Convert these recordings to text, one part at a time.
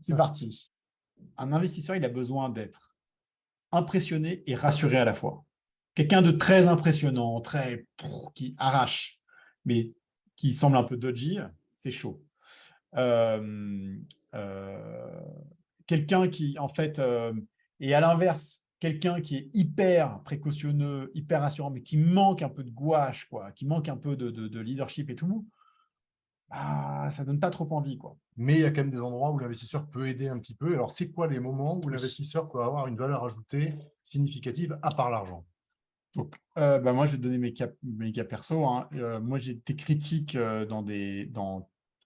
C'est parti. Un investisseur, il a besoin d'être impressionné et rassuré à la fois. Quelqu'un de très impressionnant, qui arrache, mais qui semble un peu dodgy, c'est chaud. Euh, euh, Quelqu'un qui, en fait, est à l'inverse, quelqu'un qui est hyper précautionneux, hyper rassurant, mais qui manque un peu de gouache, quoi, qui manque un peu de leadership et tout, bah, ça donne pas trop envie, quoi. Mais il y a quand même des endroits où l'investisseur peut aider un petit peu. Alors, c'est quoi les moments où l'investisseur peut avoir une valeur ajoutée significative à part l'argent? Donc, bah, moi, je vais te donner mes cas perso, hein. Moi, j'ai été critique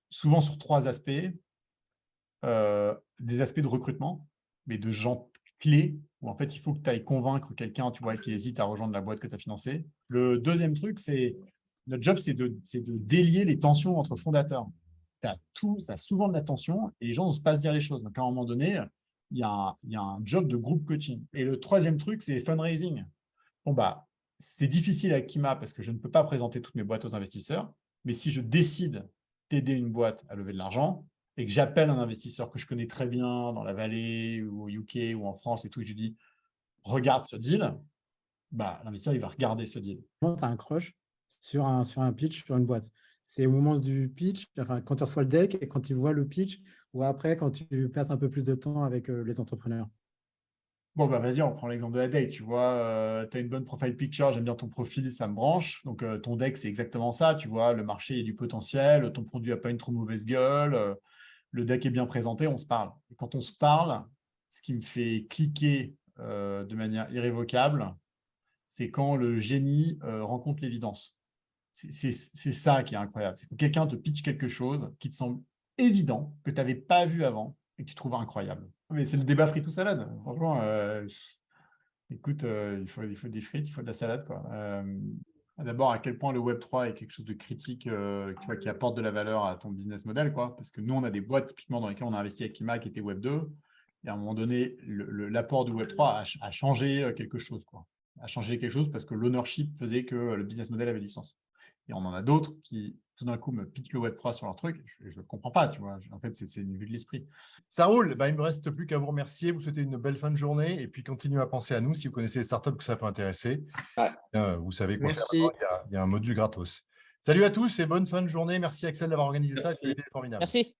souvent sur trois aspects. Des aspects de recrutement, mais de gens clés, où en fait, il faut que tu ailles convaincre quelqu'un, tu vois, qui hésite à rejoindre la boîte que tu as financée. Le deuxième truc, notre job, c'est de délier les tensions entre fondateurs. Tu as souvent de la tension et les gens n'osent pas se dire les choses. Donc, à un moment donné, il y a un job de groupe coaching. Et le troisième truc, c'est fundraising. Bon, bah, c'est difficile avec Kima parce que je ne peux pas présenter toutes mes boîtes aux investisseurs. Mais si je décide d'aider une boîte à lever de l'argent et que j'appelle un investisseur que je connais très bien dans la vallée ou au UK ou en France et tout, et je lui dis, regarde ce deal, bah, l'investisseur, il va regarder ce deal. Tu as un crush sur un pitch, sur une boîte. C'est au moment du pitch, enfin, quand tu reçois le deck et quand tu vois le pitch, ou après, quand tu passes un peu plus de temps avec les entrepreneurs. Bon, bah vas-y, on prend l'exemple de la date. Tu vois, tu as une bonne profile picture, j'aime bien ton profil, ça me branche. Donc, ton deck, c'est exactement ça. Tu vois, le marché, il y a du potentiel, ton produit n'a pas une trop mauvaise gueule, le deck est bien présenté, on se parle. Et quand on se parle, ce qui me fait cliquer de manière irrévocable, c'est quand le génie rencontre l'évidence. C'est ça qui est incroyable. C'est que quelqu'un te pitch quelque chose qui te semble évident, que tu n'avais pas vu avant et que tu trouves incroyable. Mais c'est le débat frites ou salade. Franchement, écoute, il faut des frites, il faut de la salade, quoi. D'abord, à quel point le Web3 est quelque chose de critique, tu vois, qui apporte de la valeur à ton business model, quoi. Parce que nous, on a des boîtes typiquement dans lesquelles on a investi avec Kima qui étaient Web2. Et à un moment donné, l'apport du Web3 a changé quelque chose, quoi. A changé quelque chose parce que l'ownership faisait que le business model avait du sens. Et on en a d'autres qui, tout d'un coup, me pitchent le Web3 sur leur truc. Je ne comprends pas, tu vois. En fait, c'est une vue de l'esprit. Ça roule. Bah, il ne me reste plus qu'à vous remercier, vous souhaiter une belle fin de journée et puis continuez à penser à nous si vous connaissez des startups que ça peut intéresser. Ouais. Vous savez quoi faire. Merci. Il y a un module gratos. Salut à tous et bonne fin de journée. Merci Axel d'avoir organisé ça. Merci. C'était formidable. Merci.